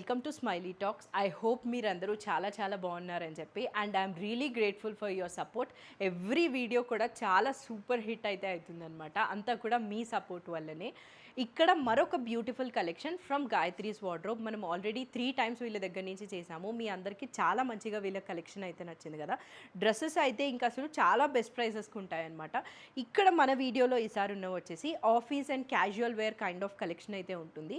Welcome to smiley talks. I hope మీరందరూ చాలా బాగున్నారని చెప్పి, and I'm really grateful for your support. Every video కూడా చాలా సూపర్ హిట్ అయితే అవుతుందన్నమాట. అంతా కూడా మీ సపోర్ట్ వల్లనే. ఇక్కడ మరొక beautiful collection from Gayatri's wardrobe. మనం ఆల్రెడీ 3 times వీళ్ళ దగ్గర నుంచి చేసాము. మీ అందరికీ చాలా మంచిగా వీళ్ళ కలెక్షన్ అయితే నచ్చింది కదా. డ్రెస్సెస్ అయితే ఇంకా అసలు చాలా బెస్ట్ ప్రైజెస్కి ఉంటాయన్నమాట. ఇక్కడ మన వీడియోలో ఈసారి ఉన్న వచ్చేసి office and casual wear kind of collection అయితే ఉంటుంది.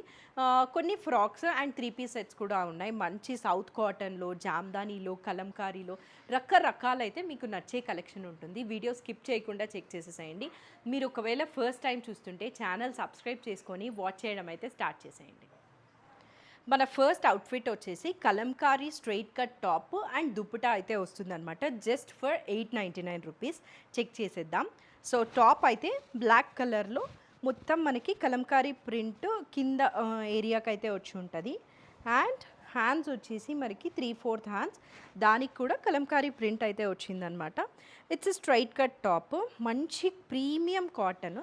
కొన్ని ఫ్రాక్స్ అండ్ 3-piece సెట్స్ కూడా ఉన్నాయి. మంచి సౌత్ కాటన్లో, జామ్దానీలో, కలంకారీలో రకరకాలైతే మీకు నచ్చే కలెక్షన్ ఉంటుంది. వీడియో స్కిప్ చేయకుండా చెక్ చేసేసేయండి. మీరు ఒకవేళ ఫస్ట్ టైం చూస్తుంటే ఛానల్ సబ్స్క్రైబ్ చేసుకొని వాచ్ చేయడం అయితే స్టార్ట్ చేసేయండి. మన ఫస్ట్ అవుట్ఫిట్ వచ్చేసి Kalamkari straight cut top and dupatta అయితే వస్తుందన్నమాట. Just for 899 rupees. చెక్ చేసేద్దాం. సో టాప్ అయితే బ్లాక్ కలర్లో మొత్తం మనకి కలంకారీ ప్రింట్ కింద ఏరియాకి అయితే వచ్చి ఉంటుంది. అండ్ హ్యాండ్స్ వచ్చేసి మనకి 3/4 హ్యాండ్స్, దానికి కూడా కలంకారీ ప్రింట్ అయితే వచ్చిందనమాట. ఇట్స్ స్ట్రైట్ కట్ టాప్, మంచి ప్రీమియం కాటన్.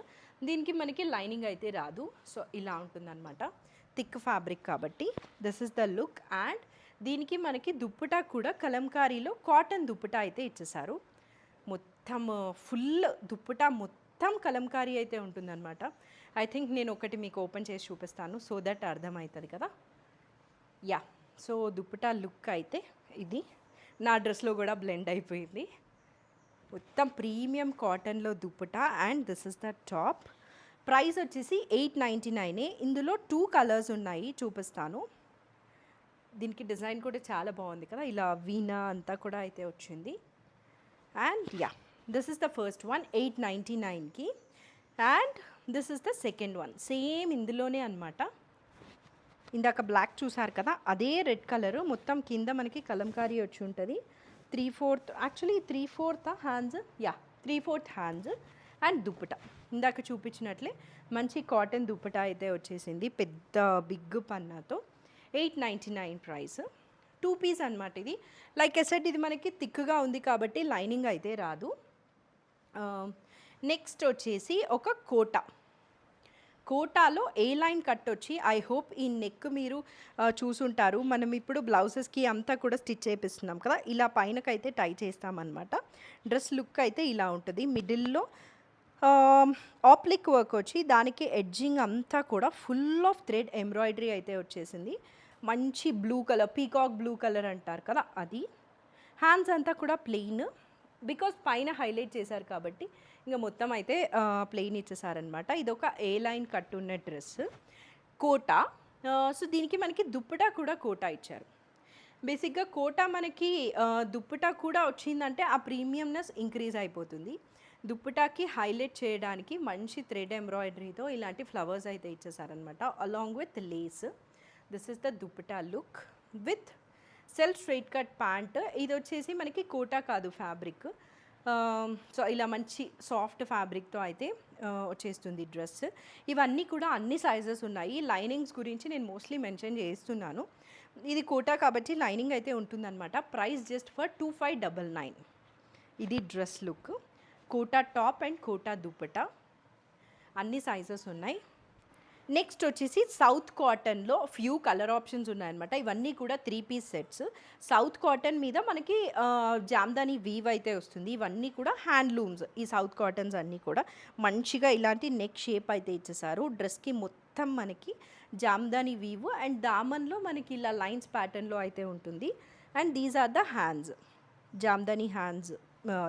దీనికి మనకి లైనింగ్ అయితే రాదు. సో ఇలా ఉంటుందన్నమాట. థిక్ ఫ్యాబ్రిక్ కాబట్టి this is the look. And దీనికి మనకి దుప్పటా కూడా కలంకారీలో కాటన్ దుప్పటా అయితే ఇచ్చేసారు. మొత్తం ఫుల్ దుప్పటా మొత్తం కలంకారీ అయితే ఉంటుందన్నమాట. ఐ థింక్ నేను ఒకటి మీకు ఓపెన్ చేసి చూపిస్తాను సో దట్ అర్థమవుతుంది కదా. యా, సో దుప్పటా లుక్ అయితే ఇది నా డ్రెస్లో కూడా బ్లెండ్ అయిపోయింది. మొత్తం ప్రీమియం కాటన్లో dupatta and this is the top. Price వచ్చేసి 899. ఇందులో 2 కలర్స్ ఉన్నాయి, చూపిస్తాను. దీనికి డిజైన్ కూడా చాలా బాగుంది కదా, ఇలా వీణా అంతా కూడా అయితే వచ్చింది. And yeah, this is the first one 899కి. And this is the second one, same ఇందులోనే అనమాట. ఇందాక బ్లాక్ చూసారు కదా, అదే రెడ్ కలరు మొత్తం కింద మనకి కలంకారీ వచ్చి ఉంటుంది. 3/4 hands, yeah 3/4 hands and dupatta ఇందాక చూపించినట్లే మంచి కాటన్ దుప్పటా అయితే వచ్చేసింది, పెద్ద బిగ్ పన్నాతో. 899 ప్రైస్. 2-piece అనమాట ఇది. లైక్ ఐ సెడ్, ఇది మనకి థిక్గా ఉంది కాబట్టి లైనింగ్ అయితే రాదు. నెక్స్ట్ వచ్చేసి ఒక కోటాలో ఏ లైన్ కట్ వచ్చి, ఐ హోప్ ఈ నెక్ మీరు చూసుంటారు. మనం ఇప్పుడు బ్లౌజెస్కి అంతా కూడా స్టిచ్ చేపిస్తున్నాం కదా, ఇలా పైనకైతే టై చేస్తామన్నమాట. డ్రెస్ లుక్ అయితే ఇలా ఉంటుంది. మిడిల్లో ఆప్లిక్ వర్క్ వచ్చి దానికి ఎడ్జింగ్ అంతా కూడా ఫుల్ ఆఫ్ థ్రెడ్ ఎంబ్రాయిడరీ అయితే వచ్చేసింది. మంచి blue colour, peacock blue colour అంటారు కదా అది. హ్యాండ్స్ అంతా కూడా ప్లెయిన్, బికాజ్ పైన హైలైట్ చేశారు కాబట్టి ఇంకా మొత్తం అయితే ప్లెయిన్ ఇచ్చేసారనమాట. ఇది ఒక ఏ లైన్ కట్ ఉన్న డ్రెస్. కోటా. సో దీనికి మనకి దుప్పటా కూడా కోటా ఇచ్చారు. బేసిక్గా కోటా మనకి దుప్పటా కూడా వచ్చిందంటే ఆ ప్రీమియంనెస్ ఇంక్రీజ్ అయిపోతుంది. దుప్పటాకి హైలైట్ చేయడానికి మంచి థ్రెడ్ ఎంబ్రాయిడరీతో ఇలాంటి ఫ్లవర్స్ అయితే ఇచ్చేసారనమాట, along with lace. This is the dupatta look with self straight cut pant. ఇది వచ్చేసి మనకి కోటా కాదు, ఫ్యాబ్రిక్. సో ఇలా మంచి సాఫ్ట్ ఫ్యాబ్రిక్తో అయితే వచ్చేస్తుంది డ్రెస్. ఇవన్నీ కూడా అన్ని సైజెస్ ఉన్నాయి. లైనింగ్స్ గురించి నేను మోస్ట్లీ మెన్షన్ చేస్తున్నాను. ఇది కోటా కాబట్టి లైనింగ్ అయితే ఉంటుందన్నమాట. Price just for 2599. ఇది dress look. Kota top and Kota dupatta అన్ని సైజెస్ ఉన్నాయి. నెక్స్ట్ వచ్చేసి సౌత్ కాటన్లో ఫ్యూ కలర్ ఆప్షన్స్ ఉన్నాయన్నమాట. ఇవన్నీ కూడా 3-piece సెట్స్. సౌత్ కాటన్ మీద మనకి జామ్దానీ వీవ్ అయితే వస్తుంది. ఇవన్నీ కూడా హ్యాండ్లూమ్స్. ఈ సౌత్ కాటన్స్ అన్నీ కూడా మంచిగా ఇలాంటి నెక్ షేప్ అయితే ఇచ్చేసారు. డ్రెస్కి మొత్తం మనకి జామ్దానీ వీవ్ అండ్ దామన్లో మనకి ఇలా లైన్స్ ప్యాటర్న్లో అయితే ఉంటుంది. And these are the hands, Jamdani hands,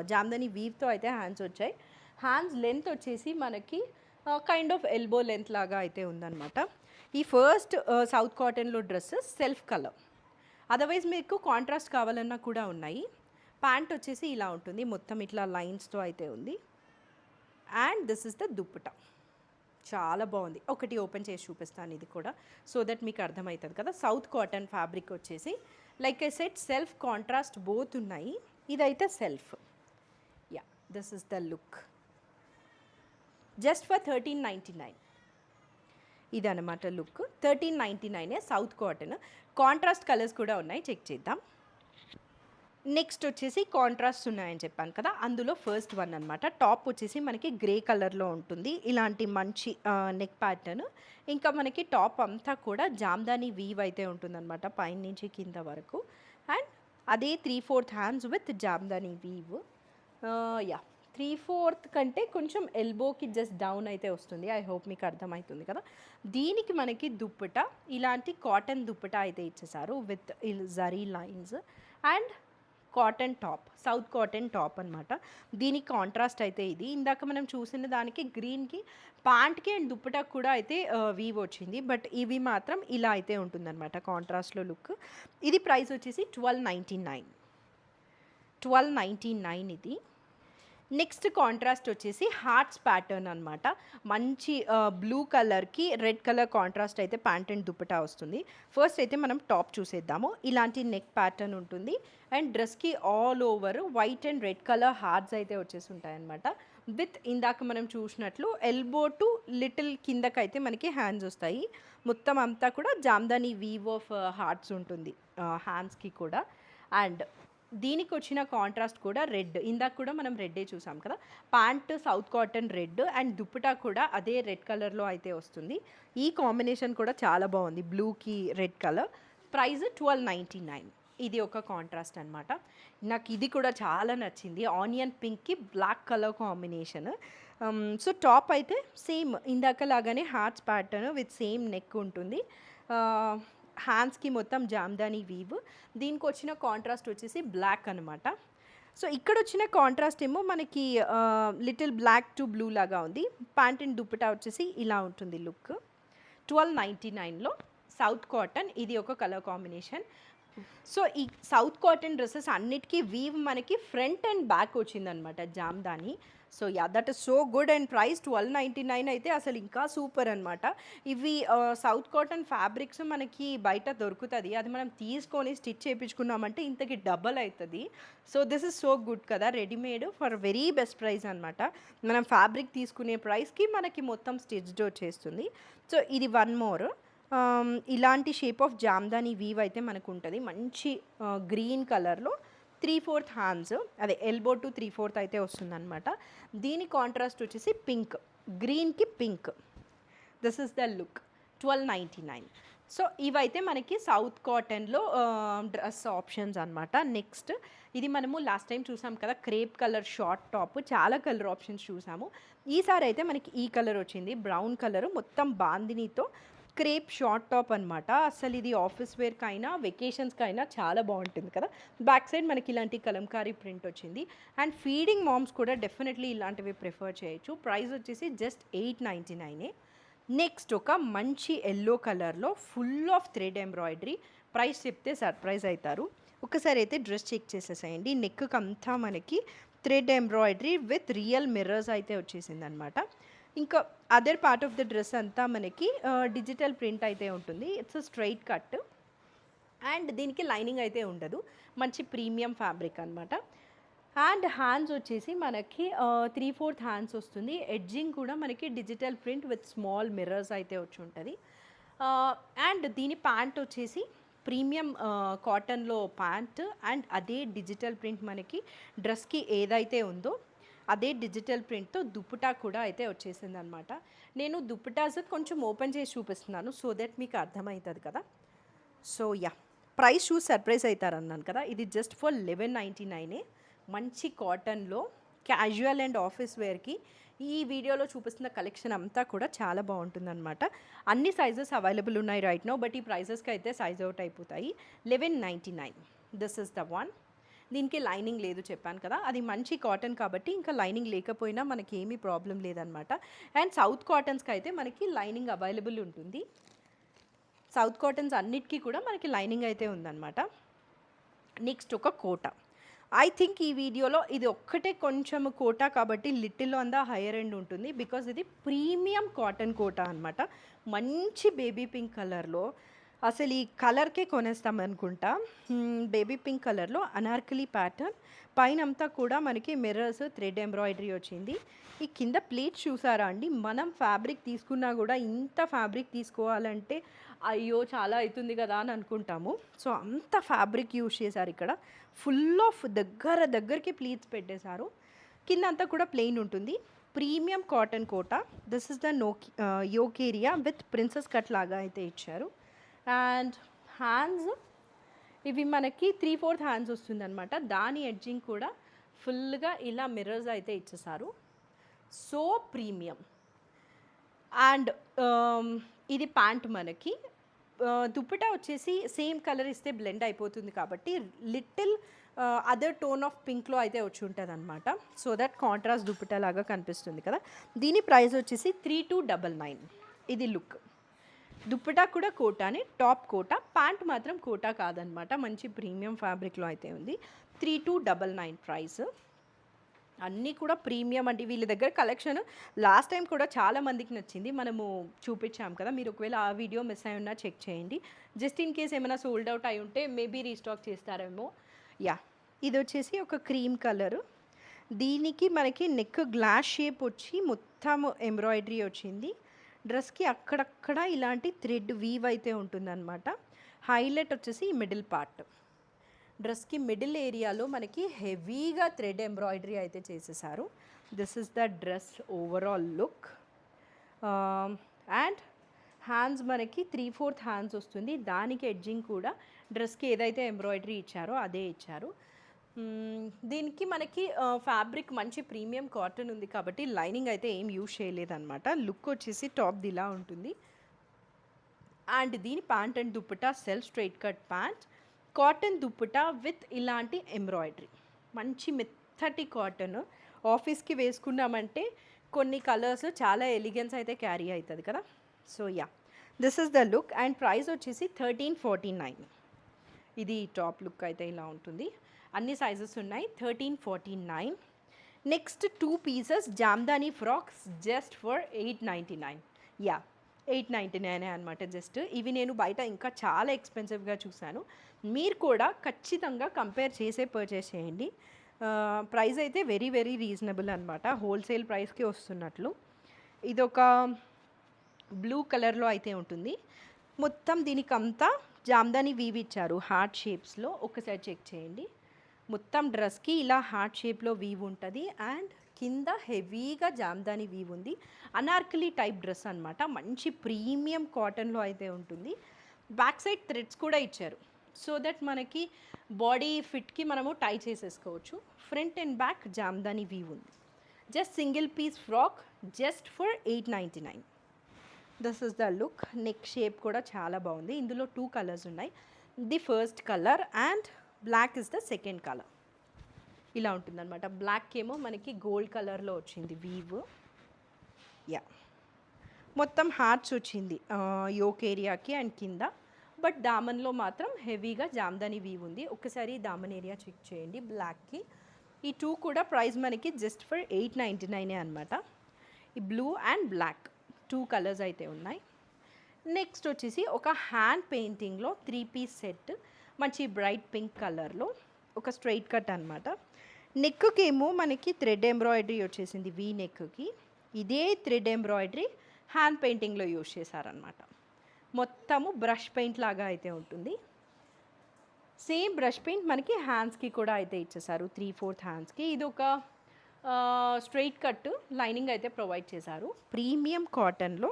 Jamdani వీవ్తో అయితే హ్యాండ్స్ వచ్చాయి. హ్యాండ్స్ లెంత్ వచ్చేసి మనకి కైండ్ ఆఫ్ ఎల్బో లెంత్ లాగా అయితే ఉందన్నమాట. ఈ ఫస్ట్ సౌత్ కాటన్లో డ్రెస్సెస్ సెల్ఫ్ కలర్, అదర్వైజ్ మీకు కాంట్రాస్ట్ కావాలన్నా కూడా ఉన్నాయి. ప్యాంట్ వచ్చేసి ఇలా ఉంటుంది, మొత్తం ఇట్లా లైన్స్తో అయితే ఉంది. And this is the dupatta. చాలా బాగుంది. ఒకటి ఓపెన్ చేసి చూపిస్తాను ఇది కూడా, సో దట్ మీకు అర్థమవుతుంది కదా. సౌత్ కాటన్ ఫ్యాబ్రిక్ వచ్చేసి like I set self contrast both ఉన్నాయి. ఇదైతే self. Yeah, this is the look. Just for 1399. ఇదన్నమాట look. 1399 south cotton. Contrast colours కూడా ఉన్నాయి, చెక్ చేద్దాం. నెక్స్ట్ వచ్చేసి కాంట్రాస్ట్ ఉన్నాయని చెప్పాను కదా, అందులో ఫస్ట్ వన్ అనమాట. టాప్ వచ్చేసి మనకి గ్రే కలర్లో ఉంటుంది, ఇలాంటి మంచి నెక్ ప్యాటర్న్. ఇంకా మనకి టాప్ అంతా కూడా జామ్దాని వీవ్ అయితే ఉంటుందన్నమాట పైన నుంచి కింద వరకు. అండ్ అదే 3/4 hands with Jamdani weave. Yeah 3/4 కంటే కొంచెం ఎల్బోకి జస్ట్ డౌన్ అయితే వస్తుంది. ఐ హోప్ మీకు అర్థమవుతుంది కదా. దీనికి మనకి దుప్పట ఇలాంటి కాటన్ దుప్పట అయితే ఇచ్చేసారు with zari lines and cotton top, south cotton top అనమాట. దీనికి కాంట్రాస్ట్ అయితే ఇది. ఇందాక మనం చూసిన దానికి గ్రీన్కి ప్యాంట్కి అండ్ దుప్పటాకు కూడా అయితే వీవ్ వచ్చింది, బట్ ఇవి మాత్రం ఇలా అయితే ఉంటుందన్నమాట కాంట్రాస్ట్లో లుక్. ఇది ప్రైస్ వచ్చేసి 1299 ఇది. నెక్స్ట్ కాంట్రాస్ట్ వచ్చేసి హార్ట్స్ ప్యాటర్న్ అనమాట. మంచి బ్లూ కలర్కి రెడ్ కలర్ కాంట్రాస్ట్ అయితే ప్యాంట్ అండ్ దుప్పటా వస్తుంది. ఫస్ట్ అయితే మనం టాప్ చూసేద్దాము. ఇలాంటి నెక్ ప్యాటర్న్ ఉంటుంది అండ్ డ్రెస్కి all over white and red colour hearts అయితే వచ్చేసి ఉంటాయన్నమాట. విత్ ఇందాక మనం చూసినట్లు ఎల్బో టు లిటిల్ కిందకైతే మనకి హ్యాండ్స్ వస్తాయి. మొత్తం అంతా కూడా జామ్దాని వీవ్ ఆఫ్ హార్ట్స్ ఉంటుంది హ్యాండ్స్కి కూడా. అండ్ దీనికి వచ్చిన కాంట్రాస్ట్ కూడా రెడ్, ఇందాక కూడా మనం రెడ్డే చూసాం కదా. Pant south cotton red and dupatta కూడా అదే రెడ్ కలర్లో అయితే వస్తుంది. ఈ కాంబినేషన్ కూడా చాలా బాగుంది, బ్లూకి రెడ్ కలర్. ప్రైస్ 1299. ఇది ఒక కాంట్రాస్ట్ అనమాట. నాకు ఇది కూడా చాలా నచ్చింది, ఆనియన్ పింక్కి black colour combination. So top అయితే సేమ్ ఇందాక లాగానే hearts pattern with same neck ఉంటుంది. హ్యాండ్స్కి మొత్తం జామ్దాని వీవ్. దీనికి వచ్చిన కాంట్రాస్ట్ వచ్చేసి బ్లాక్ అనమాట. సో ఇక్కడ వచ్చిన కాంట్రాస్ట్ ఏమో మనకి లిటిల్ బ్లాక్ టు బ్లూ లాగా ఉంది. ప్యాంట్ అండ్ దుప్పటా వచ్చేసి ఇలా ఉంటుంది లుక్. 1299లో సౌత్ కాటన్, ఇది ఒక కలర్ కాంబినేషన్. సో ఈ సౌత్ కాటన్ డ్రెస్సెస్ అన్నిటికీ వీవ్ మనకి ఫ్రంట్ అండ్ బ్యాక్ వచ్చిందనమాట Jamdani. So yeah that is so good and price 1299 అయితే అసలు ఇంకా సూపర్ అనమాట. ఇవి సౌత్ కాటన్ ఫ్యాబ్రిక్స్ మనకి బయట దొరుకుతుంది, అది మనం తీసుకొని స్టిచ్ చేయించుకున్నామంటే ఇంతకి డబల్ అవుతుంది. So this is so good కదా, readymade for very best price అనమాట. మనం ఫ్యాబ్రిక్ తీసుకునే ప్రైస్కి మనకి మొత్తం స్టిచ్డ్ వచ్చేస్తుంది. సో ఇది వన్ మోర్ ఇలాంటి షేప్ ఆఫ్ జామ్దాని వీవ్ అయితే మనకు ఉంటుంది, మంచి గ్రీన్ కలర్లో 3/4 హ్యాండ్స్, అదే ఎల్బో టు 3/4 అయితే వస్తుందన్నమాట. దీని కాంట్రాస్ట్ వచ్చేసి పింక్, గ్రీన్కి pink. This is the look. 1299. So ఇవైతే మనకి సౌత్ కాటన్లో డ్రెస్ ఆప్షన్స్ అనమాట. నెక్స్ట్ ఇది మనము లాస్ట్ టైం చూసాం కదా, క్రేప్ కలర్ షార్ట్ టాప్, చాలా కలర్ ఆప్షన్స్ చూసాము. ఈసారి అయితే మనకి ఈ కలర్ వచ్చింది, బ్రౌన్ కలర్, మొత్తం బాందినీతో క్రేప్ షార్ట్ టాప్ అనమాట. అసలు ఇది ఆఫీస్ వేర్కి అయినా వెకేషన్స్కి అయినా చాలా బాగుంటుంది కదా. బ్యాక్ సైడ్ మనకి ఇలాంటి కలంకారీ ప్రింట్ వచ్చింది. అండ్ ఫీడింగ్ మామ్స్ కూడా డెఫినెట్లీ ఇలాంటివి ప్రిఫర్ చేయొచ్చు. ప్రైస్ వచ్చేసి జస్ట్ 899. నెక్స్ట్ ఒక మంచి ఎల్లో కలర్లో full of thread embroidery. Price చెప్తే సర్ప్రైజ్ అవుతారు. ఒకసారి అయితే డ్రెస్ చెక్ చేసేసేయండి. నెక్కి అంతా మనకి thread embroidery with real mirrors అయితే వచ్చేసింది అనమాట. ఇంకా other part of the dress అంతా మనకి డిజిటల్ ప్రింట్ అయితే ఉంటుంది. ఇట్స్ స్ట్రైట్ కట్ అండ్ దీనికి లైనింగ్ అయితే ఉండదు, మంచి ప్రీమియం ఫ్యాబ్రిక్ అనమాట. అండ్ హ్యాండ్స్ వచ్చేసి మనకి 3/4 హ్యాండ్స్ వస్తుంది. ఎడ్జింగ్ కూడా మనకి digital print with small mirrors అయితే వచ్చి ఉంటుంది. అండ్ దీని ప్యాంట్ వచ్చేసి ప్రీమియం కాటన్లో ప్యాంట్ అండ్ అదే డిజిటల్ ప్రింట్ మనకి డ్రెస్కి ఏదైతే ఉందో అదే డిజిటల్ ప్రింట్తో దుప్పటా కూడా అయితే వచ్చేసింది అనమాట. నేను దుప్పటాస్ కొంచెం ఓపెన్ చేసి చూపిస్తున్నాను సో దట్ మీకు అర్థమవుతుంది కదా. సో యా ప్రైస్ చూసి సర్ప్రైజ్ అవుతారన్నాను కదా. ఇది జస్ట్ ఫర్ 1199. మంచి కాటన్లో క్యాజువల్ అండ్ ఆఫీస్ వేర్కి ఈ వీడియోలో చూపిస్తున్న కలెక్షన్ అంతా కూడా చాలా బాగుంటుందన్నమాట. అన్ని సైజెస్ అవైలబుల్ ఉన్నాయి రైట్ నో, బట్ ఈ ప్రైజెస్కి అయితే సైజ్ అవుట్ అయిపోతాయి. 1199. This is the one. దీనికి లైనింగ్ లేదు చెప్పాను కదా, అది మంచి కాటన్ కాబట్టి ఇంకా లైనింగ్ లేకపోయినా మనకి ఏమీ ప్రాబ్లం లేదనమాట. అండ్ సౌత్ కాటన్స్కి అయితే మనకి లైనింగ్ అవైలబుల్ ఉంటుంది. సౌత్ కాటన్స్ అన్నిటికీ కూడా మనకి లైనింగ్ అయితే ఉందన్నమాట. నెక్స్ట్ ఒక కోట. ఐ థింక్ ఈ వీడియోలో ఇది ఒక్కటే కొంచెం కోటా కాబట్టి little on the higher end ఉంటుంది, బికాజ్ ఇది ప్రీమియం కాటన్ కోటా అనమాట. మంచి బేబీ పింక్ కలర్లో అసలు ఈ కలర్‌కే కొనేస్తామనుకుంటా. బేబీ పింక్ కలర్‌లో అనార్కలి ప్యాటర్న్. పైనంతా కూడా మనకి మిర్రర్స్, థ్రెడ్ ఎంబ్రాయిడరీ వచ్చింది. ఈ కింద ప్లేట్స్ చూసారా అండి? మనం ఫ్యాబ్రిక్ తీసుకున్నా గూడా ఇంత ఫ్యాబ్రిక్ తీసుకోవాలంటే అయ్యో! చాలా అయితుంది గదా అని అనుకుంటాము. సో, అంత ఫ్యాబ్రిక్ యూజ్ చేశారిక్కడ. ఫుల్ ఆఫ్ దగ్గరికి ప్లీట్స్ పెట్టేశారు. కిందంతా కూడా ప్లెయిన్ ఉంటుంది. Premium cotton Kota. This is the yoke area with princess cut లాగా అయితే ఇచ్చారు. అండ్ హ్యాండ్స్ ఇవి మనకి 3/4 హ్యాండ్స్ వస్తుందన్నమాట. దాని ఎడ్జింగ్ కూడా ఫుల్గా ఇలా మిర్రర్స్ అయితే ఇచ్చేసారు. So premium. అండ్ ఇది ప్యాంట్ మనకి దుప్పటా వచ్చేసి సేమ్ కలర్ ఇస్తే బ్లెండ్ అయిపోతుంది కాబట్టి లిటిల్ అదర్ టోన్ ఆఫ్ పింక్లో అయితే వచ్చి ఉంటుంది అనమాట. సో దట్ కాంట్రాస్ట్ దుప్పటా లాగా కనిపిస్తుంది కదా. దీని ప్రైస్ వచ్చేసి 3299. ఇది లుక్. దుప్పటా కూడా కోటానే, టాప్ కోటా, ప్యాంట్ మాత్రం కోటా కాదనమాట. మంచి ప్రీమియం ఫ్యాబ్రిక్లో అయితే ఉంది. 3299 ప్రైస్. అన్నీ కూడా ప్రీమియం అండి. వీళ్ళ దగ్గర కలెక్షన్ లాస్ట్ టైం కూడా చాలా మందికి నచ్చింది, మనము చూపించాం కదా. మీరు ఒకవేళ ఆ వీడియో మిస్ అయి ఉన్నా చెక్ చేయండి. జస్ట్ ఇన్ కేస్ ఏమైనా సోల్డ్ అవుట్ అయి ఉంటే మేబీ రీస్టాక్ చేస్తారేమో. యా, ఇది వచ్చేసి ఒక క్రీమ్ కలరు. దీనికి మనకి నెక్ గ్లాస్ షేప్ వచ్చి మొత్తం ఎంబ్రాయిడరీ వచ్చింది. డ్రెస్కి అక్కడక్కడ ఇలాంటి థ్రెడ్ వీవ్ అయితే ఉంటుందన్నమాట. హైలైట్ వచ్చేసి ఈ మిడిల్ పార్ట్. డ్రెస్కి మిడిల్ ఏరియాలో మనకి హెవీగా థ్రెడ్ ఎంబ్రాయిడరీ అయితే చేసేసారు. This is the dress overall look. And hands మనకి 3/4 హ్యాండ్స్ వస్తుంది. దానికి ఎడ్జింగ్ కూడా డ్రెస్కి ఏదైతే ఎంబ్రాయిడరీ ఇచ్చారో అదే ఇచ్చారు. దీనికి మనకి ఫ్యాబ్రిక్ మంచి ప్రీమియం కాటన్ ఉంది కాబట్టి లైనింగ్ అయితే ఏం యూజ్ చేయలేదన్నమాట. లుక్ వచ్చేసి టాప్ ఇలా ఉంటుంది. అండ్ దీని pant and dupatta self straight cut pant, cotton dupatta with ఇలాంటి ఎంబ్రాయిడరీ. మంచి మెత్తటి కాటన్. ఆఫీస్కి వేసుకున్నామంటే కొన్ని కలర్స్ చాలా ఎలిగెన్స్ అయితే క్యారీ అవుతుంది కదా. So yeah, this is the look. And price వచ్చేసి 1349. ఇది టాప్ లుక్ అయితే ఇలా ఉంటుంది. అన్ని సైజెస్ ఉన్నాయి. 1349. Next 2 pieces Jamdani frocks just for 899. Yeah, 899 అనమాట జస్ట్. ఇవి నేను బయట ఇంకా చాలా ఎక్స్పెన్సివ్గా చూశాను. మీరు కూడా ఖచ్చితంగా కంపేర్ చేసే పర్చేస్ చేయండి. ప్రైస్ అయితే వెరీ వెరీ రీజనబుల్ అనమాట. హోల్సేల్ ప్రైస్కి వస్తున్నట్లు. ఇదొక బ్లూ కలర్లో అయితే ఉంటుంది. మొత్తం దీనికంతా జామ్దాని వీవ్ ఇచ్చారు హార్ట్ షేప్స్లో. ఒకసారి చెక్ చేయండి. మొత్తం డ్రెస్కి ఇలా హార్ట్ షేప్లో వీవ్ ఉంటుంది. అండ్ కింద హెవీగా జామ్దాని వీవ్ ఉంది. అనార్కలి టైప్ డ్రెస్ అనమాట. మంచి ప్రీమియం కాటన్లో అయితే ఉంటుంది. బ్యాక్ సైడ్ థ్రెడ్స్ కూడా ఇచ్చారు సో దట్ మనకి బాడీ ఫిట్కి మనము టై చేసేసుకోవచ్చు. Front and back Jamdani weave ఉంది. Just single piece frock just for 899. This is the look. Neck shape కూడా చాలా బాగుంది. ఇందులో 2 కలర్స్ ఉన్నాయి. The first colour and black is the second colour. ఇలా ఉంటుందన్నమాట. బ్లాక్ ఏమో మనకి గోల్డ్ కలర్లో వచ్చింది వీవ్. యా, మొత్తం హార్ట్స్ వచ్చింది యోక్ ఏరియాకి అండ్ కింద. బట్ దామన్లో మాత్రం హెవీగా జామ్దాని వీవ్ ఉంది. ఒకసారి దామన్ ఏరియా చెక్ చేయండి బ్లాక్కి. ఈ 2 కూడా ప్రైస్ మనకి జస్ట్ ఫర్ 899 అనమాట. ఈ బ్లూ అండ్ బ్లాక్ 2 కలర్స్ అయితే ఉన్నాయి. నెక్స్ట్ వచ్చేసి ఒక హ్యాండ్ పెయింటింగ్లో 3 పీస్ సెట్. మంచి బ్రైట్ పింక్ కలర్లో ఒక స్ట్రైట్ కట్ అనమాట. నెక్కి ఏమో మనకి థ్రెడ్ ఎంబ్రాయిడరీ వచ్చేసింది వీ నెక్కి. ఇదే థ్రెడ్ ఎంబ్రాయిడరీ హ్యాండ్ పెయింటింగ్లో యూజ్ చేశారనమాట. మొత్తము బ్రష్ పెయింట్ లాగా అయితే ఉంటుంది. సేమ్ బ్రష్ పెయింట్ మనకి హ్యాండ్స్కి కూడా అయితే ఇచ్చేసారు 3/4 హ్యాండ్స్కి. ఇది ఒక స్ట్రైట్ కట్ లైనింగ్ అయితే ప్రొవైడ్ చేశారు. ప్రీమియం కాటన్లో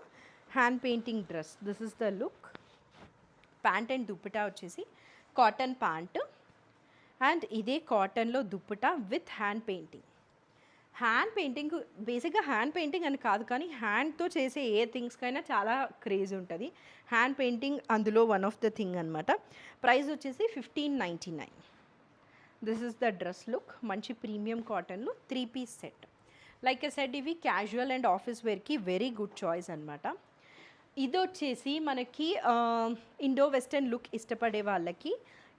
hand painting dress. This is the look. Pant and dupatta వచ్చేసి కాటన్ ప్యాంట్ అండ్ ఇదే కాటన్లో dupatta with hand painting. Hand painting బేసిక్గా హ్యాండ్ పెయింటింగ్ అని కాదు కానీ హ్యాండ్తో చేసే ఏ థింగ్స్కైనా చాలా క్రేజ్ ఉంటుంది. హ్యాండ్ పెయింటింగ్ అందులో వన్ ఆఫ్ ద థింగ్ అనమాట. ప్రైస్ వచ్చేసి 1599. This is the dress look. మంచి ప్రీమియం కాటన్లో 3 piece set. Like a set ఇవి క్యాజువల్ అండ్ ఆఫీస్ వేర్కి వెరీ గుడ్ చాయిస్ అనమాట. ఇది వచ్చేసి మనకి ఇండో వెస్టర్న్ లుక్ ఇష్టపడే వాళ్ళకి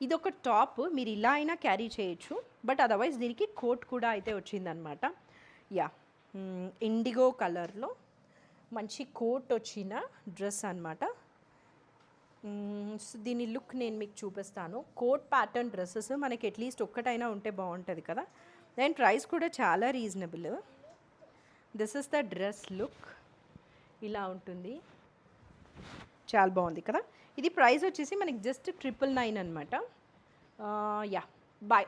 ఇదొక టాప్. మీరు ఇలా అయినా క్యారీ చేయొచ్చు బట్ అదర్వైజ్ దీనికి కోట్ కూడా అయితే వచ్చిందనమాట. యా, ఇండిగో కలర్లో మంచి కోట్ వచ్చిన డ్రెస్ అనమాట. సో దీని లుక్ నేను మీకు చూపిస్తాను. కోట్ ప్యాటర్న్ డ్రెస్సెస్ మనకి అట్లీస్ట్ ఒక్కటైనా ఉంటే బాగుంటుంది కదా. అండ్ ప్రైస్ కూడా చాలా reasonable. This is the dress look, ఇలా ఉంటుంది, చాలా బాగుంది కదా. ఇది ప్రైస్ వచ్చేసి మనకి జస్ట్ 999 అనమాట. యా బై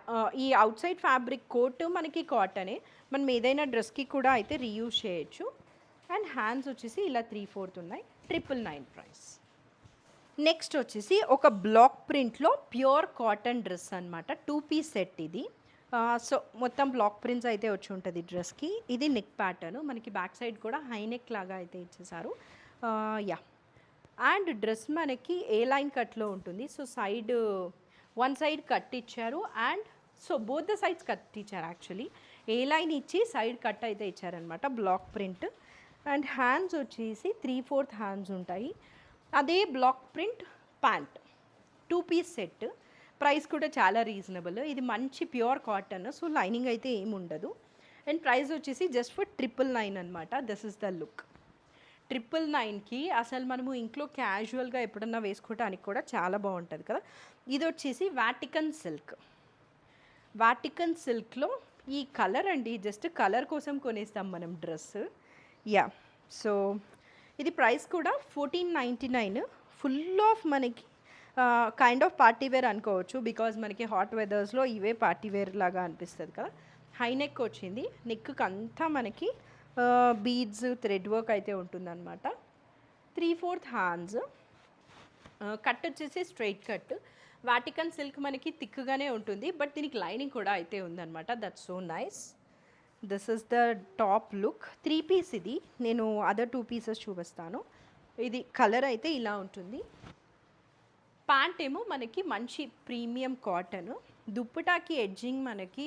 ఈ అవుట్ సైడ్ ఫ్యాబ్రిక్ కోట్ మనకి కాటనే, మనం ఏదైనా డ్రెస్కి కూడా అయితే రీయూజ్ చేయొచ్చు. అండ్ హ్యాండ్స్ వచ్చేసి ఇలా 3/4 ఉన్నాయి, 999 ప్రైస్. నెక్స్ట్ వచ్చేసి ఒక బ్లాక్ ప్రింట్లో ప్యూర్ కాటన్ డ్రెస్ అనమాట, 2 పీస్ సెట్ ఇది. సో మొత్తం బ్లాక్ ప్రింట్స్ అయితే వచ్చి ఉంటుంది డ్రెస్కి. ఇది నెక్ ప్యాటర్న్, మనకి బ్యాక్ సైడ్ కూడా హై నెక్ లాగా అయితే ఇచ్చేసారు. యా అండ్ డ్రెస్ మనకి ఏ లైన్ కట్లో ఉంటుంది. So side one side cut ఇచ్చారు and so both the sides cut ఇచ్చారు. యాక్చువల్లీ ఏ లైన్ ఇచ్చి సైడ్ కట్ అయితే ఇచ్చారనమాట, బ్లాక్ ప్రింట్. అండ్ హ్యాండ్స్ వచ్చేసి 3/4 హ్యాండ్స్ ఉంటాయి. అదే block print pant, 2 piece set. Price కూడా చాలా రీజనబుల్. ఇది మంచి ప్యూర్ కాటన్, సో లైనింగ్ అయితే ఏమి ఉండదు. అండ్ ప్రైస్ వచ్చేసి జస్ట్ ఫర్ 999 అనమాట. This is the look. 999కి అసలు మనము ఇంట్లో క్యాజువల్గా ఎప్పుడన్నా వేసుకోవడానికి కూడా చాలా బాగుంటుంది కదా. ఇది వచ్చేసి వాటికన్ సిల్క్. వాటికన్ సిల్క్లో ఈ కలర్ అండి, జస్ట్ కలర్ కోసం కొనేస్తాం మనం డ్రెస్. యా సో ఇది ప్రైస్ కూడా 1499. ఫుల్ ఆఫ్ మనకి కైండ్ ఆఫ్ పార్టీ వేర్ అనుకోవచ్చు, బికాజ్ మనకి హాట్ వెదర్స్లో ఇవే పార్టీ వేర్ లాగా అనిపిస్తుంది కదా. హై నెక్ వచ్చింది, నెక్కి అంతా మనకి బీడ్స్ థ్రెడ్ వర్క్ అయితే ఉంటుందన్నమాట. 3/4 హ్యాండ్స్, కట్ వచ్చేసి స్ట్రైట్ కట్. వాటికన్ సిల్క్ మనకి థిక్గానే ఉంటుంది, బట్ దీనికి లైనింగ్ కూడా అయితే ఉందన్నమాట. That's so nice. This is the top look. 3 piece ఇది, నేను అదర్ 2 పీసెస్ చూపిస్తాను. ఇది కలర్ అయితే ఇలా ఉంటుంది. ప్యాంట్ ఏమో మనకి మంచి ప్రీమియం కాటన్. దుప్పటాకి ఎడ్జింగ్ మనకి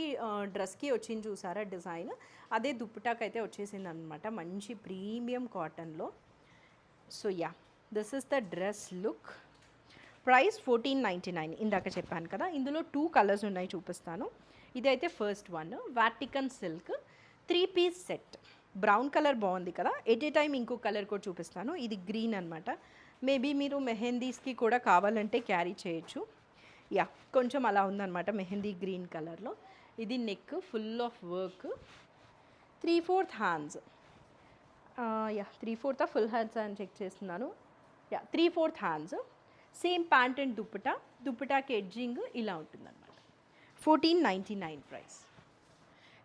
డ్రెస్కి వచ్చింది చూసారా డిజైన్, అదే దుప్పటాకి అయితే వచ్చేసింది అనమాట, మంచి ప్రీమియం కాటన్లో. So yeah this is the dress look. Price 1499 ఇందాక చెప్పాను కదా. ఇందులో 2 కలర్స్ ఉన్నాయి, చూపిస్తాను. ఇదైతే first one, Vatican silk 3 piece set. Brown colour బాగుంది కదా. ఎట్ ఏ టైం ఇంకో కలర్ కూడా చూపిస్తాను. ఇది గ్రీన్ అనమాట. మేబీ మీరు మెహందీస్కి కూడా కావాలంటే క్యారీ చేయొచ్చు. యా కొంచెం అలా ఉందన్నమాట, మెహందీ గ్రీన్ కలర్లో. ఇది neck full of work. 3/4 hands. Yeah 3/4 full hands అని చెక్ చేస్తున్నాను. Yeah 3/4 hands. Same pant and dupatta, దుప్పటాకి ఎడ్జింగ్ ఇలా ఉంటుందన్నమాట. 1499 ప్రైస్.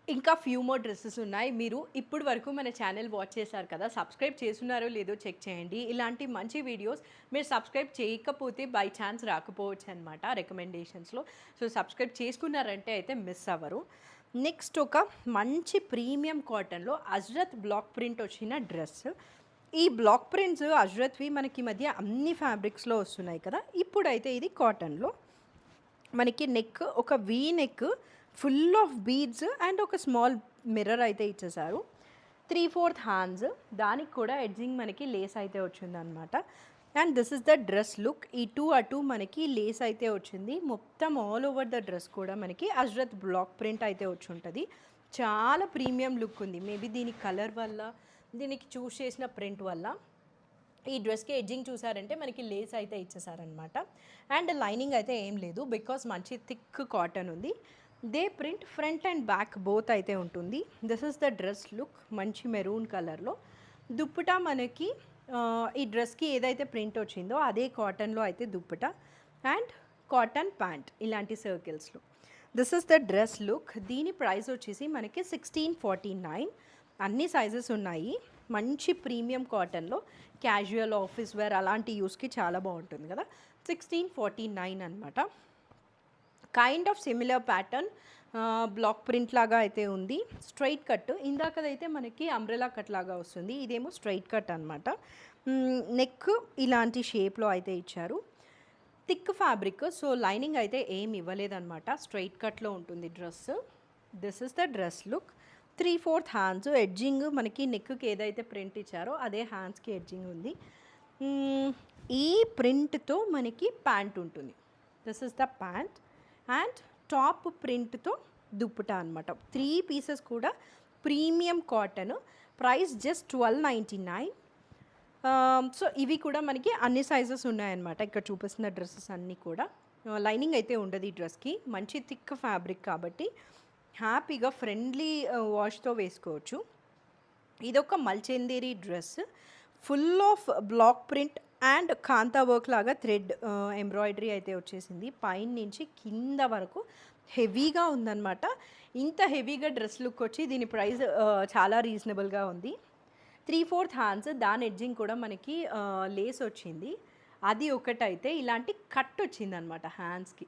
ఇంకా ఫ్యూ మోర్ డ్రెస్సెస్ ఉన్నాయి. మీరు ఇప్పుడు వరకు మన ఛానల్ వాచ్ చేశారు కదా, సబ్స్క్రైబ్ చేస్తున్నారో లేదో చెక్ చేయండి. ఇలాంటి మంచి వీడియోస్ మీరు సబ్స్క్రైబ్ చేయకపోతే బై ఛాన్స్ రాకపోవచ్చు అనమాట రికమెండేషన్స్లో. సో సబ్స్క్రైబ్ చేసుకున్నారంటే అయితే మిస్ అవ్వరు. నెక్స్ట్ ఒక మంచి ప్రీమియం కాటన్లో అజ్రత్ బ్లాక్ ప్రింట్ వచ్చిన డ్రెస్. ఈ బ్లాక్ ప్రింట్స్ అజ్రత్వి మనకి మధ్య అన్ని ఫ్యాబ్రిక్స్లో వస్తున్నాయి కదా. ఇప్పుడైతే ఇది కాటన్లో మనకి నెక్ ఒక V neck, full of beads and ఒక స్మాల్ మిర్రర్ అయితే ఇచ్చేసారు. 3/4 హ్యాండ్స్, దానికి కూడా ఎడ్జింగ్ మనకి లేస్ అయితే వచ్చిందనమాట. And this is the dress look. ఇటు అటు మనకి లేస్ అయితే వచ్చింది, మొత్తం ఆల్ ఓవర్ ద డ్రెస్ కూడా మనకి అజ్రత్ బ్లాక్ ప్రింట్ అయితే వచ్చి ఉంటుంది. చాలా ప్రీమియం లుక్ ఉంది. మేబీ దీని కలర్ వల్ల, దీనికి చూస్ చేసిన ప్రింట్ వల్ల ఈ డ్రెస్కి ఎడ్జింగ్ చూసారంటే మనకి లేస్ అయితే ఇచ్చేసారనమాట. అండ్ లైనింగ్ అయితే ఏం లేదు, బికాస్ మంచి థిక్ కాటన్ ఉంది. They print front and back both అయితే ఉంటుంది. This is the dress look, మంచి మెరూన్ కలర్లో. దుప్పటా మనకి ఈ డ్రెస్కి ఏదైతే ప్రింట్ వచ్చిందో అదే కాటన్లో అయితే దుప్పటా అండ్ కాటన్ ప్యాంట్ ఇలాంటి సర్కిల్స్లో. This is the dress look. దీని ప్రైస్ వచ్చేసి మనకి 1649. అన్ని సైజెస్ ఉన్నాయి. మంచి ప్రీమియం కాటన్లో క్యాజువల్ ఆఫీస్ వేర్ అలాంటి యూస్కి చాలా బాగుంటుంది కదా. 1649 అనమాట. Kind of similar pattern, block print లాగా అయితే ఉంది. స్ట్రైట్ కట్, ఇందాకదైతే మనకి అంబ్రెలా కట్ లాగా వస్తుంది, ఇదేమో స్ట్రైట్ కట్ అనమాట. నెక్ ఇలాంటి షేప్లో అయితే ఇచ్చారు. థిక్ ఫ్యాబ్రిక్, సో లైనింగ్ అయితే ఏం ఇవ్వలేదన్నమాట, స్ట్రైట్ కట్లో ఉంటుంది dress. This is the dress look. 3/4 hands, edging మనకి నెక్కి ఏదైతే ప్రింట్ ఇచ్చారో అదే హ్యాండ్స్కి ఎడ్జింగ్ ఉంది. ఈ ప్రింట్తో మనకి ప్యాంట్ ఉంటుంది. This is the pant and top ప్రింట్తో దుప్పటా అనమాట. 3 పీసెస్ కూడా premium cotton. Price just 1299. So ఇవి కూడా మనకి అన్ని సైజెస్ ఉన్నాయన్నమాట. ఇక్కడ చూపిస్తున్న డ్రెస్సెస్ అన్నీ కూడా. లైనింగ్ అయితే ఉండదు ఈ డ్రెస్కి. మంచి థిక్ ఫ్యాబ్రిక్ కాబట్టి హ్యాపీగా ఫ్రెండ్లీ వాష్తో వేసుకోవచ్చు. ఇదొక మల్చెందేరి dress, full of black print and kantha work లాగా థ్రెడ్ ఎంబ్రాయిడరీ అయితే వచ్చేసింది. పైన నుంచి కింద వరకు హెవీగా ఉందన్నమాట. ఇంత హెవీగా డ్రెస్ లుక్ వచ్చి దీని ప్రైస్ చాలా రీజనబుల్గా ఉంది. 3/4 హ్యాండ్స్, దాని ఎడ్జింగ్ కూడా మనకి లేస్ వచ్చింది. అది ఒకటైతే ఇలాంటి కట్ వచ్చిందనమాట హ్యాండ్స్కి.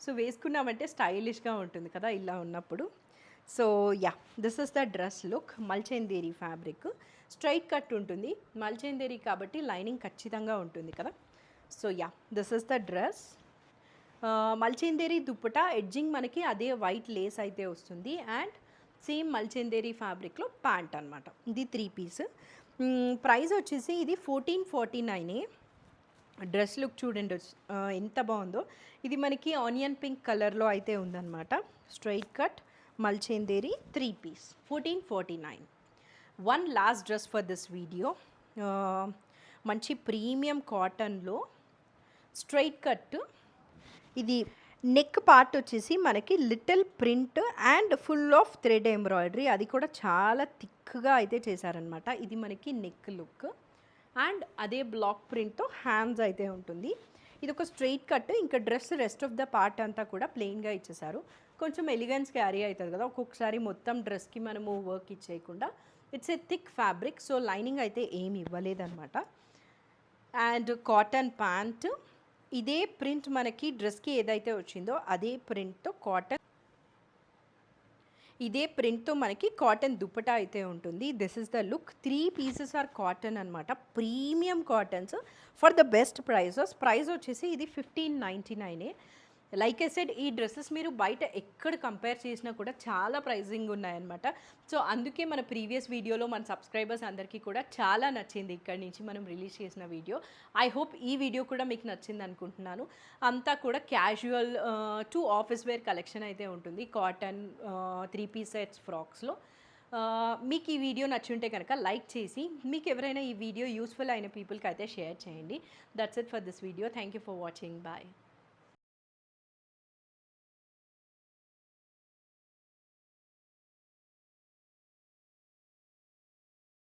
సో వేసుకున్నామంటే స్టైలిష్గా ఉంటుంది కదా ఇలా ఉన్నప్పుడు. So yeah, this is the dress look. మల్చెందేరి fabric, straight cut ఉంటుంది. మల్చెందేరి కాబట్టి లైనింగ్ ఖచ్చితంగా ఉంటుంది కదా. So yeah, this is the dress. మల్చెందేరి dupatta edging మనకి అదే వైట్ లేస్ అయితే వస్తుంది. అండ్ సేమ్ మల్చెందేరి ఫ్యాబ్రిక్లో ప్యాంట్ అనమాట. ఇది 3 పీస్. ప్రైస్ వచ్చేసి ఇది 1449. డ్రెస్ లుక్ చూడండి ఎంత బాగుందో. ఇది మనకి ఆనియన్ పింక్ కలర్లో అయితే ఉందన్నమాట. స్ట్రైట్ కట్ మల్చెందేరి 3 piece, 1449. One last dress for this video. మంచి ప్రీమియం కాటన్లో స్ట్రైట్ కట్. ఇది నెక్ పార్ట్ వచ్చేసి మనకి little print and full of thread embroidery, అది కూడా చాలా థిక్గా అయితే చేశారనమాట. ఇది మనకి నెక్ లుక్ అండ్ అదే బ్లాక్ ప్రింట్తో హ్యాండ్స్ అయితే ఉంటుంది. ఇది ఒక స్ట్రైట్ కట్. ఇంకా dress rest of the part అంతా కూడా ప్లెయిన్గా ఇచ్చేసారు. కొంచెం ఎలిగెన్స్ క్యారీ అవుతుంది కదా ఒక్కొక్కసారి, మొత్తం డ్రెస్కి మనము వర్క్ ఇచ్చేయకుండా. It's a thick fabric, so lining అయితే ఏమి ఇవ్వలేదన్నమాట. And cotton pant. ఇదే ప్రింట్ మనకి డ్రెస్కి ఏదైతే వచ్చిందో అదే ప్రింట్తో కాటన్, ఇదే ప్రింట్తో మనకి కాటన్ దుప్పటా అయితే ఉంటుంది. This is the look. 3 pieces are cotton అనమాట. Premium cottons for the best prices. Price వచ్చేసి ఇది 1599. లైక్ ఐ సెడ్, ఈ డ్రెస్సెస్ మీరు బయట ఎక్కడ కంపేర్ చేసినా కూడా చాలా ప్రైజింగ్ ఉన్నాయన్నమాట. సో అందుకే మన ప్రీవియస్ వీడియోలో మన సబ్స్క్రైబర్స్ అందరికీ కూడా చాలా నచ్చింది ఇక్కడి నుంచి మనం రిలీజ్ చేసిన వీడియో. ఐ హోప్ ఈ వీడియో కూడా మీకు నచ్చింది అనుకుంటున్నాను. అంతా కూడా casual to office wear collection అయితే ఉంటుంది కాటన్ 3 పీస్ సెట్స్ ఫ్రాక్స్లో. మీకు ఈ వీడియో నచ్చుంటే కనుక లైక్ చేసి, మీకు ఎవరైనా ఈ వీడియో యూస్ఫుల్ అయిన పీపుల్కి అయితే షేర్ చేయండి. That's it for this video. Thank you for watching. Bye.